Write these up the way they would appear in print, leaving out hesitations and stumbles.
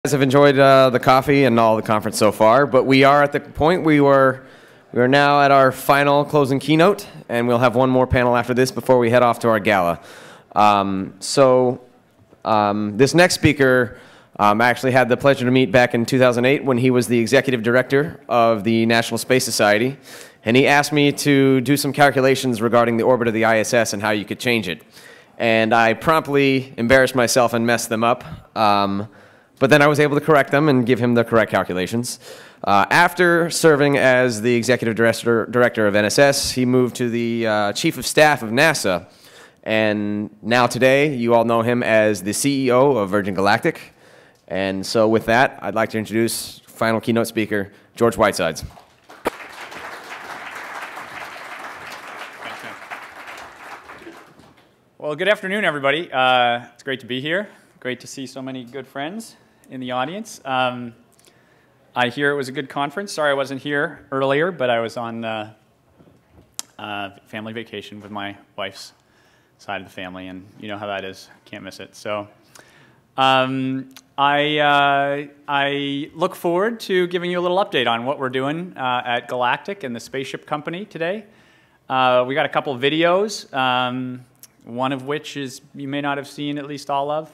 Guys have enjoyed the coffee and all the conference so far, but we are at the point we are now at our final closing keynote, and we'll have one more panel after this before we head off to our gala. This next speaker I actually had the pleasure to meet back in 2008 when he was the executive director of the National Space Society, and he asked me to do some calculations regarding the orbit of the ISS and how you could change it. And I promptly embarrassed myself and messed them up. But then I was able to correct them and give him the correct calculations. After serving as the executive director of NSS, he moved to the chief of staff of NASA. And now today, you all know him as the CEO of Virgin Galactic. And so with that, I'd like to introduce final keynote speaker, George Whitesides. Well, good afternoon, everybody. It's great to be here. Great to see so many good friends in the audience. I hear it was a good conference. Sorry I wasn't here earlier, but I was on family vacation with my wife's side of the family, and you know how that is. Can't miss it. So I look forward to giving you a little update on what we're doing at Galactic and the spaceship company today. We got a couple of videos, one of which is you may not have seen at least all of.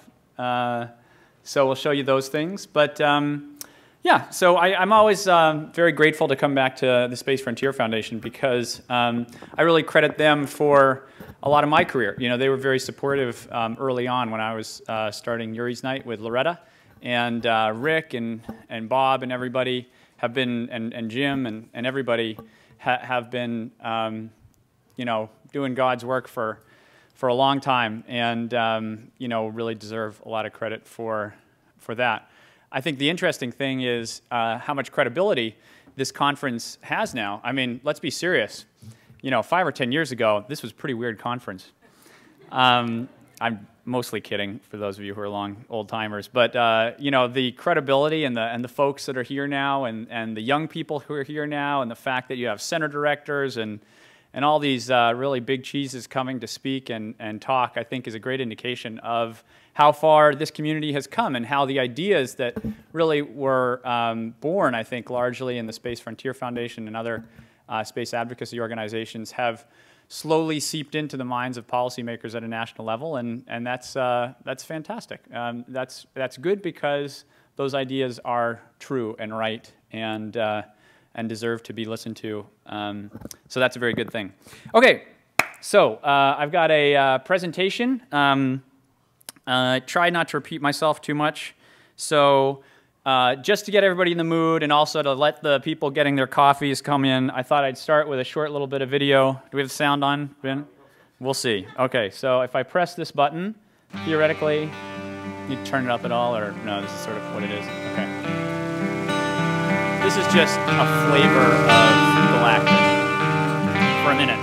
So we'll show you those things. But yeah, so I'm always very grateful to come back to the Space Frontier Foundation because I really credit them for a lot of my career. You know, they were very supportive early on when I was starting Yuri's Night with Loretta. And Rick and Bob and everybody have been, and Jim and everybody have been, you know, doing God's work for a long time, and you know, really deserve a lot of credit for that. I think the interesting thing is how much credibility this conference has now. I mean, let's be serious. You know, 5 or 10 years ago, this was a pretty weird conference. I'm mostly kidding for those of you who are old timers, but you know, the credibility and the folks that are here now, and the young people who are here now, and the fact that you have center directors and all these really big cheeses coming to speak and talk, I think is a great indication of how far this community has come and how the ideas that really were born, I think, largely in the Space Frontier Foundation and other space advocacy organizations have slowly seeped into the minds of policymakers at a national level, and that's fantastic. That's good because those ideas are true and right and deserve to be listened to. So that's a very good thing. Okay, so I've got a presentation. Try not to repeat myself too much. So just to get everybody in the mood and also to let the people getting their coffees come in, I thought I'd start with a short little bit of video. Do we have the sound on, Ben? We'll see. Okay, so if I press this button, theoretically, you turn it up at all, or no, this is sort of what it is. Okay. This is just a flavor of Galactic for a minute.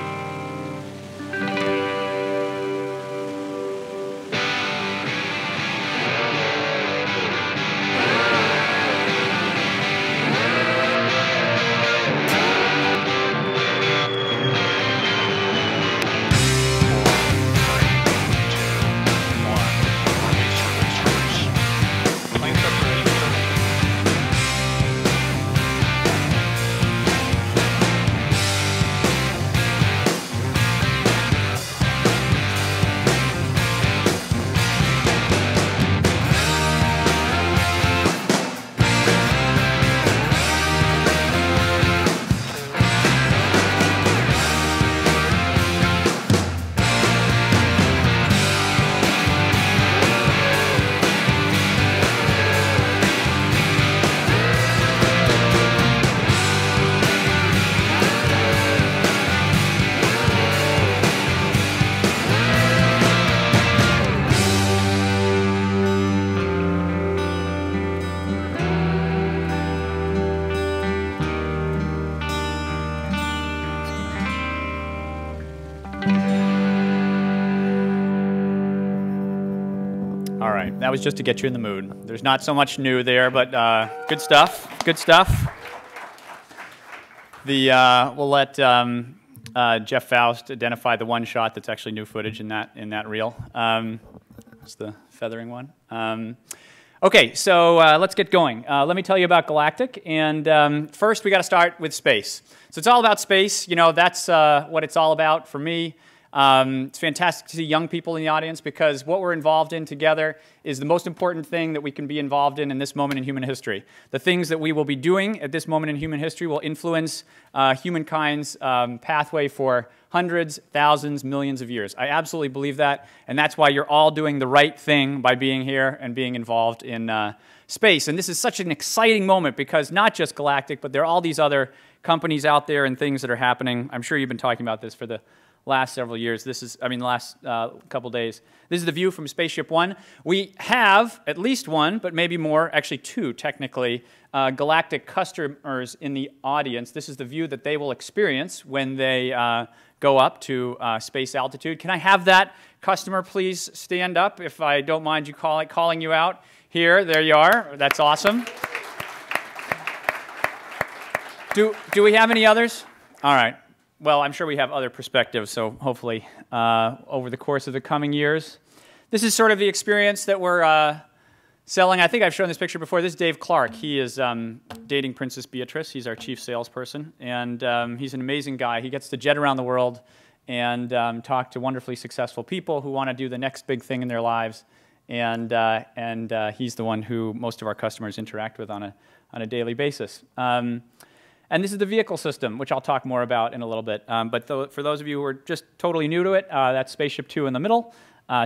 That was just to get you in the mood. There's not so much new there, but good stuff. Good stuff. We'll let Jeff Faust identify the one shot that's actually new footage in that reel. It's the feathering one. Okay, so let's get going. Let me tell you about Galactic, and first we got to start with space. So it's all about space. You know, that's what it's all about for me. It's fantastic to see young people in the audience because what we're involved in together is the most important thing that we can be involved in this moment in human history. The things that we will be doing at this moment in human history will influence humankind's pathway for hundreds, thousands, millions of years. I absolutely believe that, and that's why you're all doing the right thing by being here and being involved in space. And this is such an exciting moment because not just Galactic, but there are all these other companies out there and things that are happening. I'm sure you've been talking about this for the last several years. This is, last couple days. This is the view from Spaceship One. We have at least one, but maybe more, actually two technically, Galactic customers in the audience. This is the view that they will experience when they go up to space altitude. Can I have that customer please stand up if I don't mind you calling you out here? There you are. That's awesome. Do we have any others? All right. Well, I'm sure we have other perspectives, so hopefully over the course of the coming years. This is sort of the experience that we're selling. I think I've shown this picture before. This is Dave Clark. He is dating Princess Beatrice. He's our chief salesperson, and he's an amazing guy. He gets to jet around the world and talk to wonderfully successful people who want to do the next big thing in their lives, and he's the one who most of our customers interact with on a daily basis. And this is the vehicle system, which I'll talk more about in a little bit. But for those of you who are just totally new to it, that's Spaceship Two in the middle,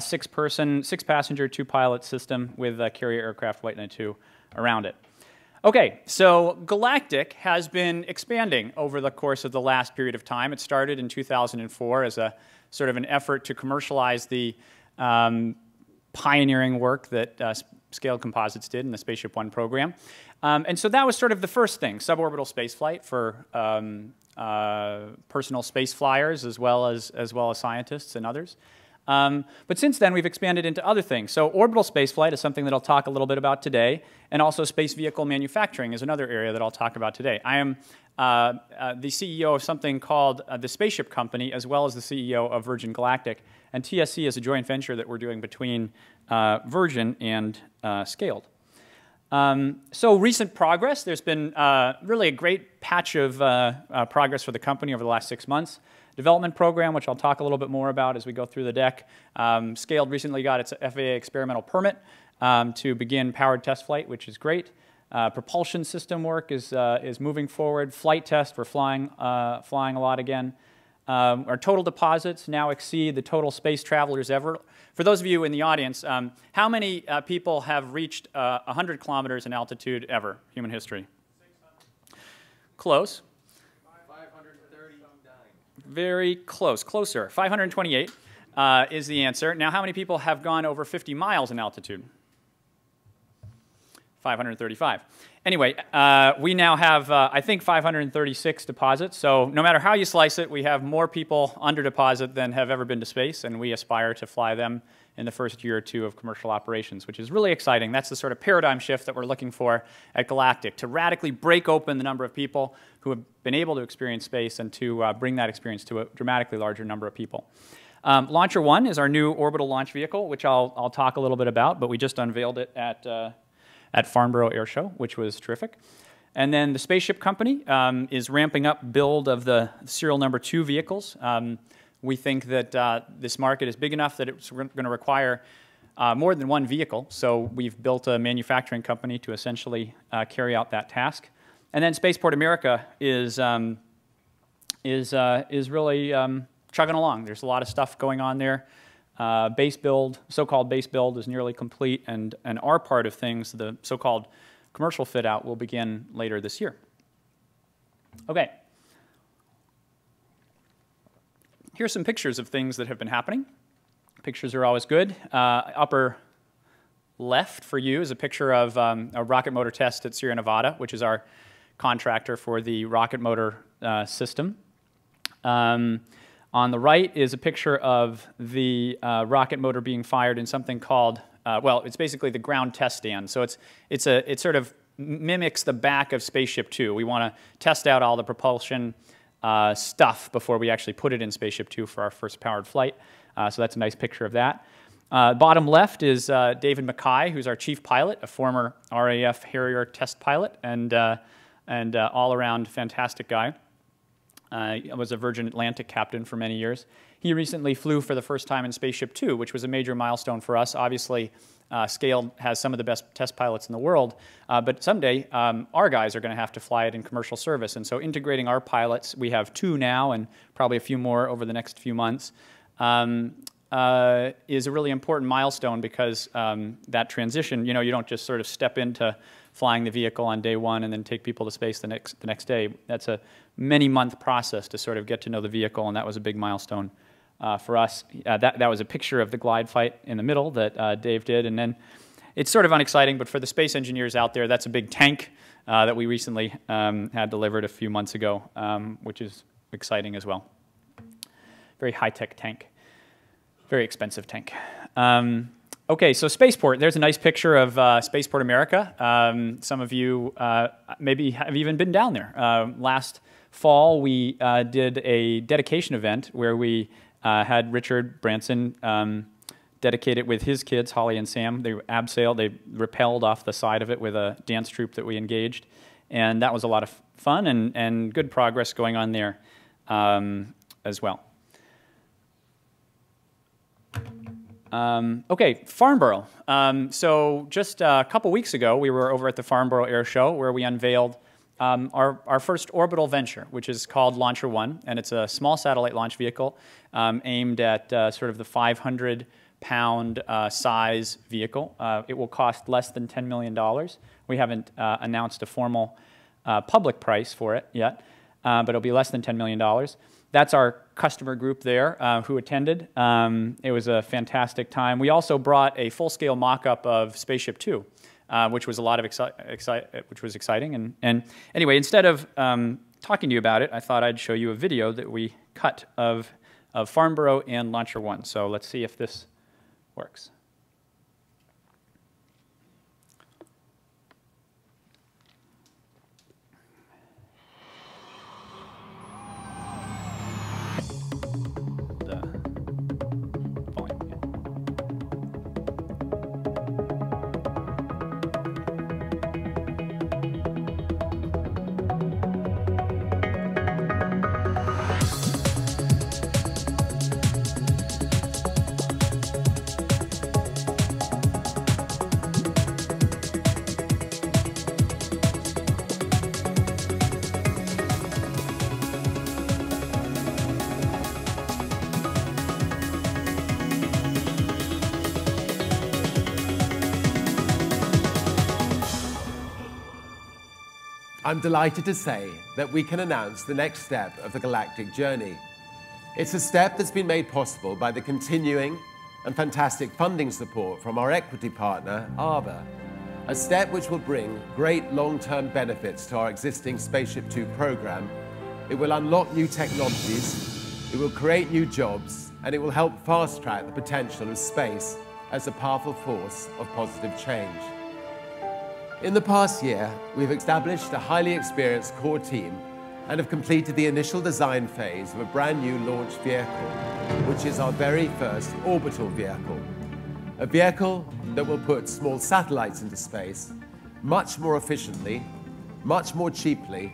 six-passenger, two-pilot system with carrier aircraft White Knight 2 around it. Okay, so Galactic has been expanding over the course of the last period of time. It started in 2004 as a sort of an effort to commercialize the pioneering work that Scaled Composites did in the Spaceship One program. And so that was sort of the first thing, suborbital spaceflight for personal space flyers as well as scientists and others. But since then, we've expanded into other things. So orbital spaceflight is something that I'll talk a little bit about today, and also space vehicle manufacturing is another area that I'll talk about today. I am the CEO of something called the Spaceship Company, as well as the CEO of Virgin Galactic, and TSC is a joint venture that we're doing between Virgin and Scaled. So recent progress, there's been really a great patch of progress for the company over the last 6 months. Development program, which I'll talk a little bit more about as we go through the deck. Scaled recently got its FAA experimental permit to begin powered test flight, which is great. Propulsion system work is moving forward. Flight test, we're flying a lot again. Our total deposits now exceed the total space travelers ever. For those of you in the audience, how many people have reached 100 kilometers in altitude ever, human history? 600. Close. 539. Very close, closer. 528 is the answer. Now, how many people have gone over 50 miles in altitude? 535. Anyway, we now have, I think, 536 deposits. So no matter how you slice it, we have more people under deposit than have ever been to space, and we aspire to fly them in the first year or two of commercial operations, which is really exciting. That's the sort of paradigm shift that we're looking for at Galactic, to radically break open the number of people who have been able to experience space and to bring that experience to a dramatically larger number of people. Launcher One is our new orbital launch vehicle, which I'll talk a little bit about, but we just unveiled it at Farnborough Air Show, which was terrific. And then the Spaceship Company is ramping up build of the serial number 2 vehicles. We think that this market is big enough that it's going to require more than one vehicle, so we've built a manufacturing company to essentially carry out that task. And then Spaceport America is really chugging along. There's a lot of stuff going on there. Base build, so-called base build, is nearly complete, and our part of things, the so-called commercial fit-out, will begin later this year. Okay. Here's some pictures of things that have been happening. Pictures are always good. Upper left for you is a picture of a rocket motor test at Sierra Nevada, which is our contractor for the rocket motor system. On the right is a picture of the rocket motor being fired in something called, well, it's basically the ground test stand. So it sort of mimics the back of Spaceship Two. We want to test out all the propulsion stuff before we actually put it in Spaceship Two for our first powered flight. So that's a nice picture of that. Bottom left is David Mackay, who's our chief pilot, a former RAF Harrier test pilot, and all-around fantastic guy. He was a Virgin Atlantic captain for many years. He recently flew for the first time in Spaceship Two, which was a major milestone for us. Obviously, Scale has some of the best test pilots in the world, but someday our guys are going to have to fly it in commercial service. And so integrating our pilots, we have 2 now and probably a few more over the next few months, is a really important milestone because that transition, you know, you don't just sort of step into flying the vehicle on day 1 and then take people to space the next day. That's a many-month process to sort of get to know the vehicle, and that was a big milestone for us. That was a picture of the glide fight in the middle that Dave did, and then it's sort of unexciting, but for the space engineers out there, that's a big tank that we recently had delivered a few months ago, which is exciting as well. Very high-tech tank. Very expensive tank. Okay, so Spaceport. There's a nice picture of Spaceport America. Some of you maybe have even been down there. Last fall, we did a dedication event where we had Richard Branson dedicate it with his kids, Holly and Sam. They abseiled. They rappelled off the side of it with a dance troupe that we engaged. And that was a lot of fun and good progress going on there as well. Okay, Farnborough. So just a couple weeks ago, we were over at the Farnborough Air Show where we unveiled our first orbital venture, which is called Launcher One, and it's a small satellite launch vehicle aimed at sort of the 500-pound size vehicle. It will cost less than $10 million. We haven't announced a formal public price for it yet, but it'll be less than $10 million. That's our customer group there who attended. It was a fantastic time. We also brought a full-scale mock-up of Spaceship Two, which was a lot of which was exciting. And anyway, instead of talking to you about it, I thought I'd show you a video that we cut of Farnborough and Launcher One. So let's see if this works. I'm delighted to say that we can announce the next step of the galactic journey. It's a step that's been made possible by the continuing and fantastic funding support from our equity partner, Arbor, a step which will bring great long-term benefits to our existing Spaceship Two program. It will unlock new technologies, it will create new jobs, and it will help fast-track the potential of space as a powerful force of positive change. In the past year, we've established a highly experienced core team and have completed the initial design phase of a brand new launch vehicle, which is our very first orbital vehicle. A vehicle that will put small satellites into space much more efficiently, much more cheaply,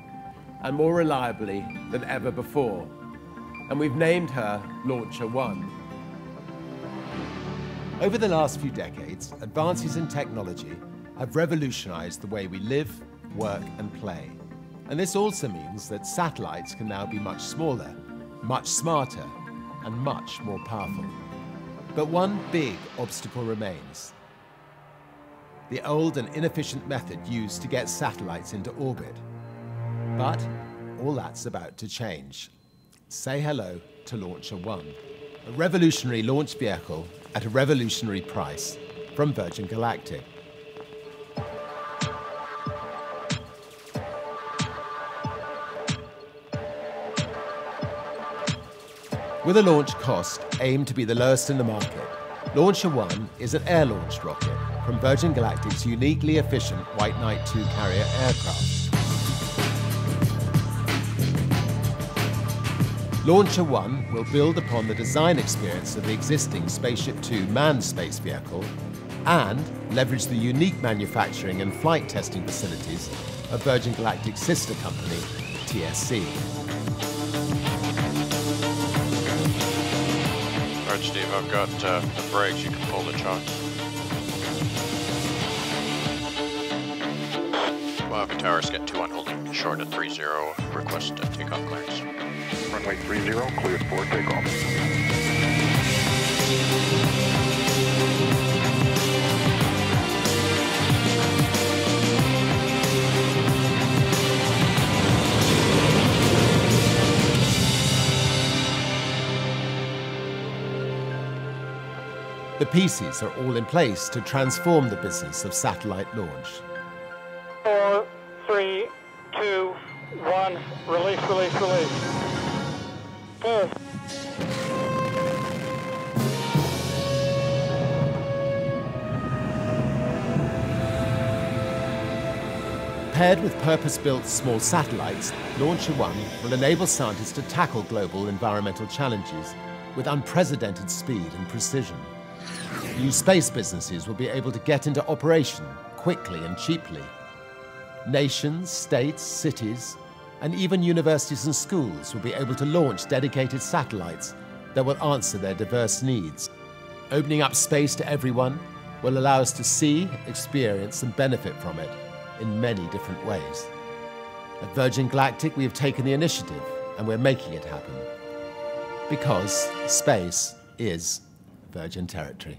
and more reliably than ever before. And we've named her Launcher One. Over the last few decades, advances in technology have revolutionized the way we live, work, and play. And this also means that satellites can now be much smaller, much smarter, and much more powerful. But one big obstacle remains: the old and inefficient method used to get satellites into orbit. But all that's about to change. Say hello to Launcher One, a revolutionary launch vehicle at a revolutionary price from Virgin Galactic. With a launch cost aimed to be the lowest in the market, Launcher One is an air-launched rocket from Virgin Galactic's uniquely efficient White Knight II carrier aircraft. Launcher 1 will build upon the design experience of the existing Spaceship Two manned space vehicle and leverage the unique manufacturing and flight testing facilities of Virgin Galactic's sister company, TSC. All right, Steve, I've got the brakes. You can pull the chocks. Mojave Towers, get 2 on holding short at 30. Request takeoff clearance. Runway 30, cleared for takeoff. The pieces are all in place to transform the business of satellite launch. 4, 3, 2, 1, release, release, release. Good. Paired with purpose-built small satellites, Launcher 1 will enable scientists to tackle global environmental challenges with unprecedented speed and precision. New space businesses will be able to get into operation quickly and cheaply. Nations, states, cities, and even universities and schools will be able to launch dedicated satellites that will answer their diverse needs. Opening up space to everyone will allow us to see, experience, and benefit from it in many different ways. At Virgin Galactic, we have taken the initiative, and we're making it happen. Because space is Virgin territory.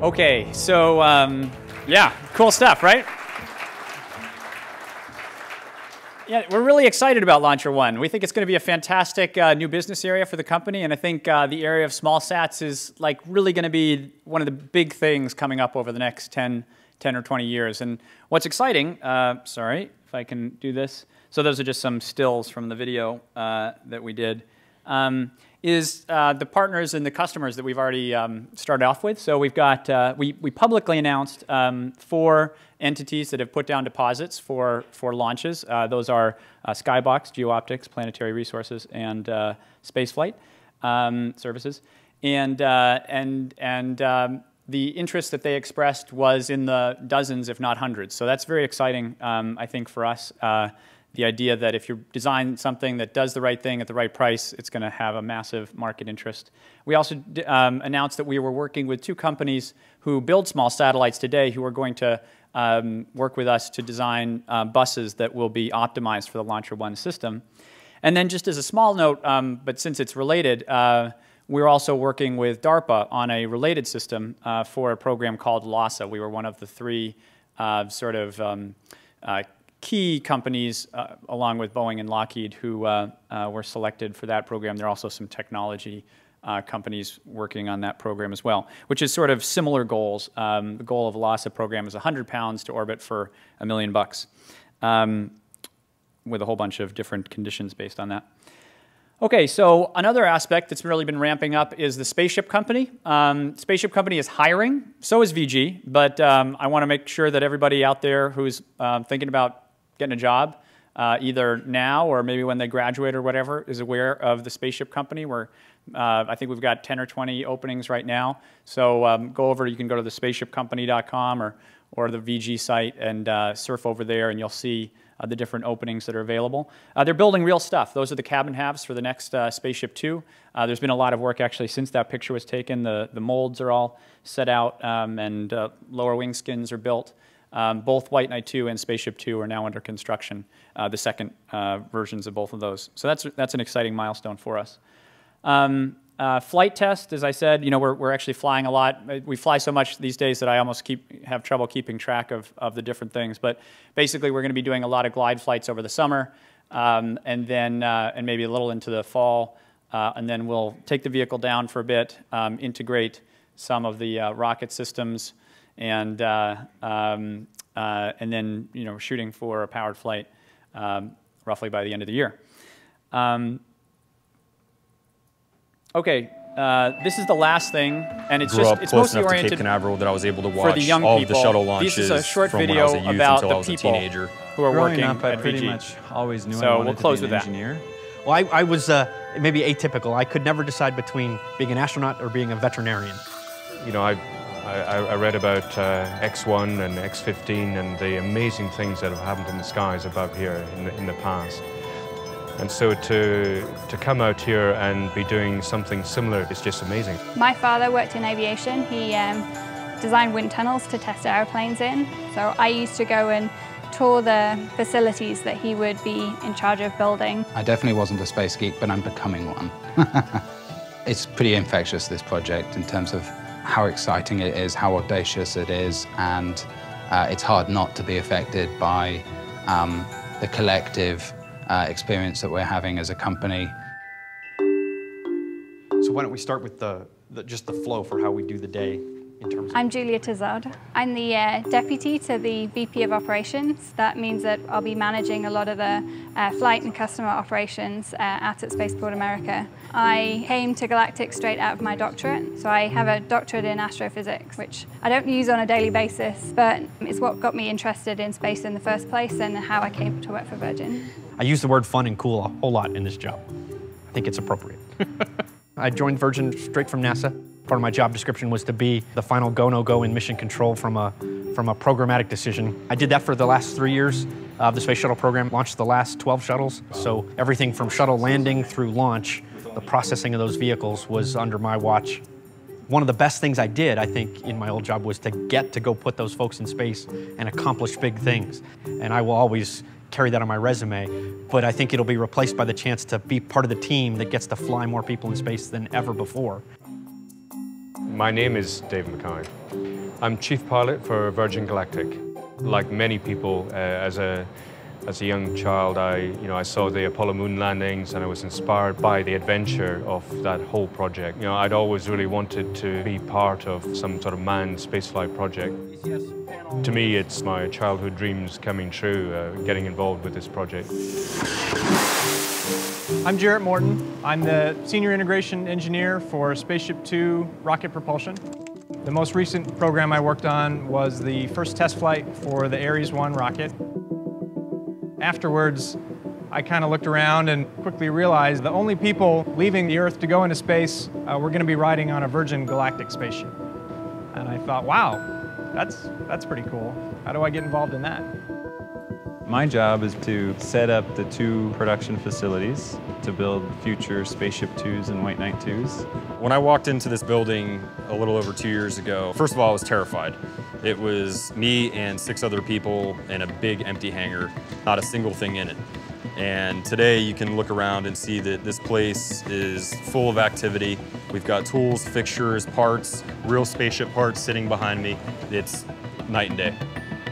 Okay, so yeah, cool stuff, right? Yeah, we're really excited about Launcher 1. We think it's going to be a fantastic new business area for the company, and I think the area of small sats is like really going to be one of the big things coming up over the next 10 or 20 years. And what's exciting, sorry, if I can do this. So those are just some stills from the video that we did. Is the partners and the customers that we've already started off with. So we've got, we publicly announced 4 entities that have put down deposits for launches. Those are Skybox, Geooptics, Planetary Resources, and Spaceflight Services. And the interest that they expressed was in the dozens, if not hundreds. So that's very exciting, I think, for us. The idea that if you design something that does the right thing at the right price, it's going to have a massive market interest. We also announced that we were working with 2 companies who build small satellites today who are going to work with us to design buses that will be optimized for the Launcher 1 system. And then just as a small note, but since it's related, we're also working with DARPA on a related system for a program called LASA. We were one of the 3 sort of key companies, along with Boeing and Lockheed, who were selected for that program. There are also some technology companies working on that program as well, which is sort of similar goals. The goal of the LASA program is 100 pounds to orbit for $1 million, with a whole bunch of different conditions based on that. Okay, so another aspect that's really been ramping up is the Spaceship Company. Spaceship Company is hiring, so is VG, but I want to make sure that everybody out there who's thinking about getting a job, either now or maybe when they graduate or whatever, is aware of the Spaceship Company. I think we've got 10 or 20 openings right now. So go over, you can go to the spaceshipcompany.com or the VG site and surf over there, and you'll see the different openings that are available. They're building real stuff. Those are the cabin halves for the next Spaceship Two. There's been a lot of work actually since that picture was taken. The molds are all set out, and lower wing skins are built. Both White Knight 2 and Spaceship 2 are now under construction, the second versions of both of those. So that's an exciting milestone for us. Flight test, as I said, we're actually flying a lot. We fly so much these days that I almost have trouble keeping track of the different things. But basically, we're going to be doing a lot of glide flights over the summer, and then and maybe a little into the fall, and then we'll take the vehicle down for a bit, integrate some of the rocket systems, and then shooting for a powered flight roughly by the end of the year. Okay, This is the last thing, and it's Grew just up it's close mostly enough to oriented Cape Canaveral that I was able to for watch the young all people. of the shuttle launches This is a short from when I video was a youth about until I the was a people teenager. who are Growing working up, I at pretty VG. much always knew So I we'll wanted close to be with an that. engineer. Well, I was maybe atypical. I could never decide between being an astronaut or being a veterinarian. You know, I read about X1 and X15 and the amazing things that have happened in the skies above here in the past. And so to come out here and be doing something similar is just amazing. My father worked in aviation. He designed wind tunnels to test airplanes in. So I used to go and tour the facilities that he would be in charge of building. I definitely wasn't a space geek, but I'm becoming one. It's pretty infectious, this project, in terms of how exciting it is, how audacious it is, and it's hard not to be affected by the collective experience that we're having as a company. So why don't we start with just the flow for how we do the day in terms of... I'm Julia Tizard. I'm the deputy to the VP of Operations. That means that I'll be managing a lot of the flight and customer operations out at Spaceport America. I came to Galactic straight out of my doctorate, so I have a doctorate in astrophysics, which I don't use on a daily basis, but it's what got me interested in space in the first place and how I came to work for Virgin. I use the word fun and cool a whole lot in this job. I think it's appropriate. I joined Virgin straight from NASA. Part of my job description was to be the final go, no-go in mission control from a programmatic decision. I did that for the last 3 years of the Space Shuttle program, launched the last 12 shuttles. So everything from shuttle landing through launch, the processing of those vehicles was under my watch. One of the best things I did, I think, in my old job was to get to go put those folks in space and accomplish big things. And I will always carry that on my resume, but I think it'll be replaced by the chance to be part of the team that gets to fly more people in space than ever before. My name is Dave Mackay. I'm chief pilot for Virgin Galactic. Like many people, as a young child, I saw the Apollo moon landings and I was inspired by the adventure of that whole project. You know, I'd always really wanted to be part of some sort of manned spaceflight project. To me, it's my childhood dreams coming true, getting involved with this project. I'm Jarrett Morton. I'm the Senior Integration Engineer for Spaceship Two rocket propulsion. The most recent program I worked on was the first test flight for the Ares 1 rocket. Afterwards, I kind of looked around and quickly realized the only people leaving the Earth to go into space were going to be riding on a Virgin Galactic spaceship. And I thought, wow, that's pretty cool. How do I get involved in that? My job is to set up the 2 production facilities to build future Spaceship 2s and White Knight 2s. When I walked into this building a little over 2 years ago, first of all, I was terrified. It was me and 6 other people in a big empty hangar, not a single thing in it. And today you can look around and see that this place is full of activity. We've got tools, fixtures, parts, real spaceship parts sitting behind me. It's night and day.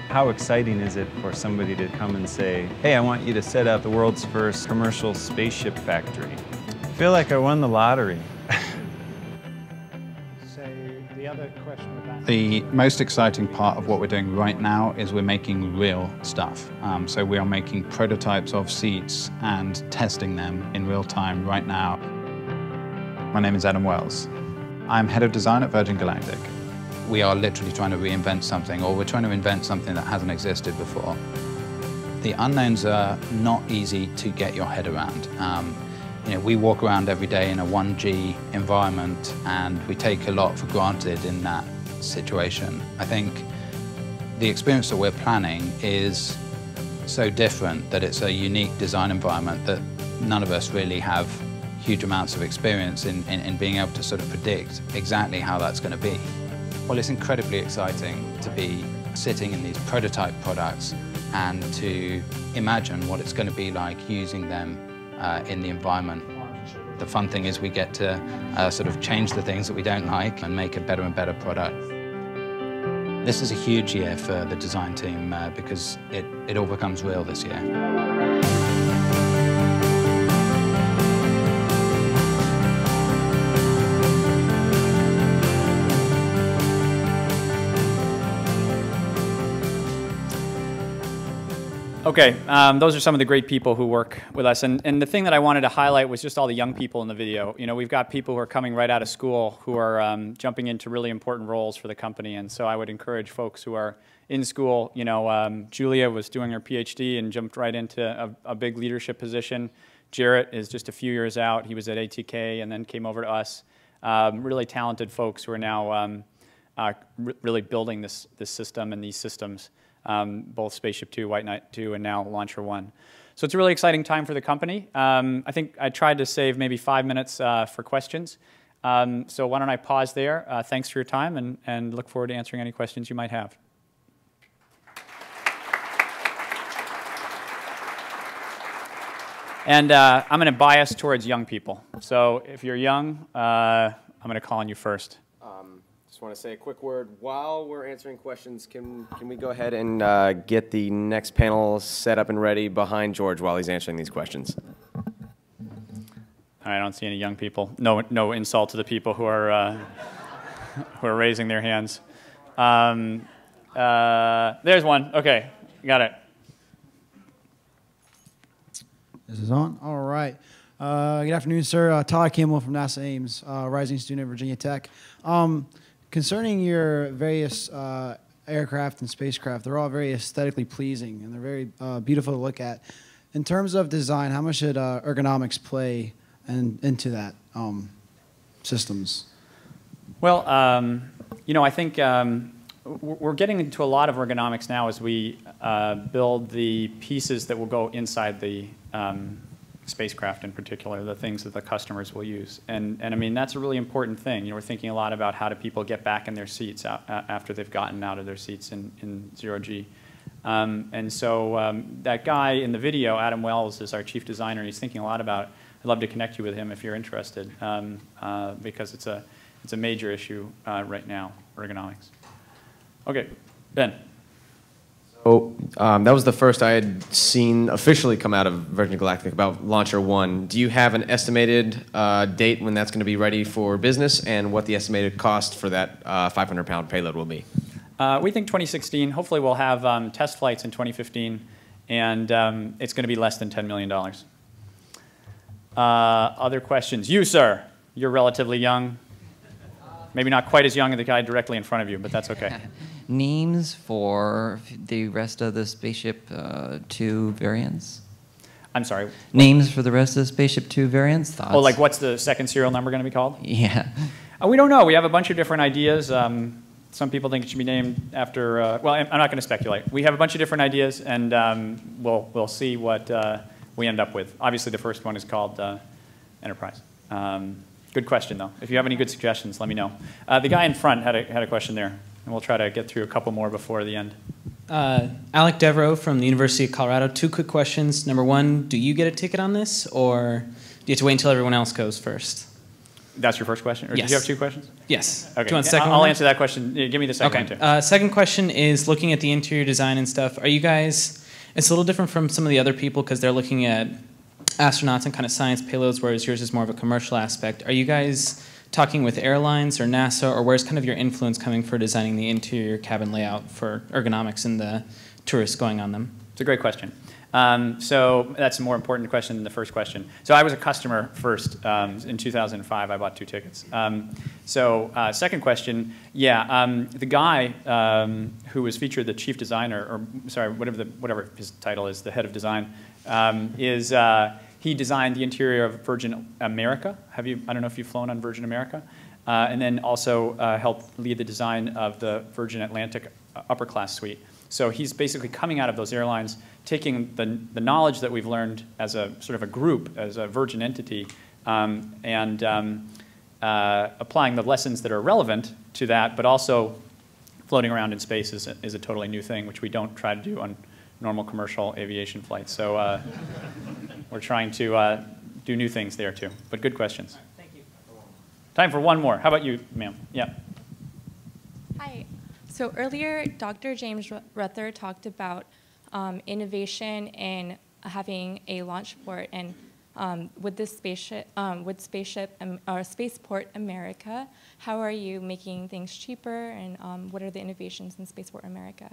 How exciting is it for somebody to come and say, hey, I want you to set up the world's first commercial spaceship factory? I feel like I won the lottery. The other question about The most exciting part of what we're doing right now is we're making real stuff. So we are making prototypes of seats and testing them in real time right now. My name is Adam Wells. I'm head of design at Virgin Galactic. We are literally trying to reinvent something, or we're trying to invent something that hasn't existed before. The unknowns are not easy to get your head around. We walk around every day in a 1G environment, and we take a lot for granted in that situation. I think the experience that we're planning is so different that it's a unique design environment that none of us really have huge amounts of experience in being able to sort of predict exactly how that's going to be. Well, it's incredibly exciting to be sitting in these prototype products and to imagine what it's going to be like using them in the environment. The fun thing is we get to sort of change the things that we don't like and make a better and better product. This is a huge year for the design team because it all becomes real this year. Okay, those are some of the great people who work with us. And the thing that I wanted to highlight was just all the young people in the video. You know, we've got people who are coming right out of school who are jumping into really important roles for the company. And so I would encourage folks who are in school, you know, Julia was doing her PhD and jumped right into a big leadership position. Jarrett is just a few years out. He was at ATK and then came over to us. Really talented folks who are now really building this system and these systems. Both Spaceship 2, White Knight 2, and now Launcher 1. So it's a really exciting time for the company. I think I tried to save maybe 5 minutes for questions. So why don't I pause there? Thanks for your time, and look forward to answering any questions you might have. And I'm going to bias towards young people. So if you're young, I'm going to call on you first. Just want to say a quick word. While we're answering questions, can we go ahead and get the next panel set up and ready behind George while he's answering these questions? I don't see any young people. No insult to the people who are raising their hands. There's one. Okay, got it. This is on. All right. Good afternoon, sir. Todd Campbell from NASA Ames, rising student at Virginia Tech. Concerning your various aircraft and spacecraft, they're all very aesthetically pleasing, and they're very beautiful to look at. In terms of design, how much should ergonomics play into that systems? Well, you know, I think we're getting into a lot of ergonomics now as we build the pieces that will go inside the spacecraft, in particular, the things that the customers will use. And I mean, that's a really important thing. You know, we're thinking a lot about how do people get back in their seats after they've gotten out of their seats in zero-G. And so that guy in the video, Adam Wells, is our chief designer, and he's thinking a lot about, I'd love to connect you with him if you're interested, because it's a major issue right now, ergonomics. Okay, Ben. So that was the first I had seen officially come out of Virgin Galactic about Launcher 1. Do you have an estimated date when that's going to be ready for business, and what the estimated cost for that 500-pound payload will be? We think 2016. Hopefully we'll have test flights in 2015, and it's going to be less than $10 million. Other questions? You, sir. You're relatively young. Maybe not quite as young as the guy directly in front of you, but that's okay. Names for the rest of the Spaceship 2 variants? I'm sorry? Names for the rest of the Spaceship 2 variants? Thoughts? Oh, like what's the second serial number going to be called? Yeah. We don't know. We have a bunch of different ideas. Some people think it should be named after, well, I'm not going to speculate. We have a bunch of different ideas, and we'll see what we end up with. Obviously, the first one is called Enterprise. Good question, though. If you have any good suggestions, let me know. The guy in front had a question there, and we'll try to get through a couple more before the end. Alec Devereaux from the University of Colorado. 2 quick questions. Number 1, do you get a ticket on this, or do you have to wait until everyone else goes first? That's your first question? Or Yes. did you have 2 questions? Yes. Okay. Do you want the second I'll one? answer that question. Yeah, give me the second one, too. Second question is looking at the interior design and stuff. Are you guys, it's a little different from some of the other people because they're looking at astronauts and kind of science payloads, whereas yours is more of a commercial aspect. Are you guys talking with airlines or NASA, or where's kind of your influence coming for designing the interior cabin layout for ergonomics and the tourists going on them? It's a great question. So that's a more important question than the first question. So I was a customer first. In 2005, I bought 2 tickets. Second question, yeah, the guy who was featured, the chief designer, or sorry, whatever his title is, the head of design, he designed the interior of Virgin America. I don't know if you've flown on Virgin America. And then also helped lead the design of the Virgin Atlantic upper class suite. So he's basically coming out of those airlines, taking the knowledge that we've learned as a sort of a group, as a Virgin entity, and applying the lessons that are relevant to that, but also floating around in space is a totally new thing, which we don't try to do on normal commercial aviation flights. So we're trying to do new things there too. But good questions. Thank you. Time for one more. How about you, ma'am? Yeah. Hi. So earlier, Dr. James Ruther talked about innovation in having a launch port, and with this spaceship, Spaceport America, how are you making things cheaper, and what are the innovations in Spaceport America?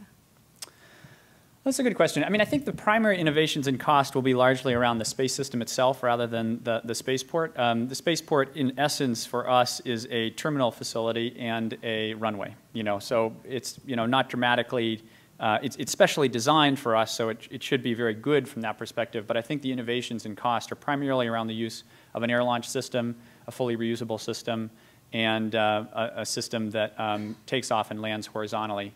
That's a good question. I mean, I think the primary innovations in cost will be largely around the space system itself rather than the spaceport. The spaceport, in essence, for us, is a terminal facility and a runway. So it's not dramatically. It's specially designed for us, so it should be very good from that perspective. But I think the innovations in cost are primarily around the use of an air launch system, a fully reusable system, and a system that takes off and lands horizontally.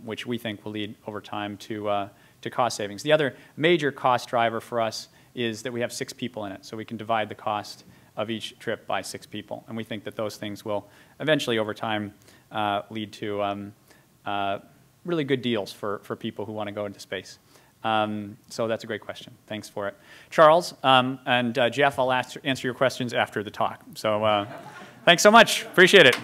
Which we think will lead over time to cost savings. The other major cost driver for us is that we have 6 people in it, so we can divide the cost of each trip by 6 people. And we think that those things will eventually, over time, lead to really good deals for people who want to go into space. So that's a great question. Thanks for it. Charles and Jeff, I'll answer your questions after the talk. So thanks so much. Appreciate it.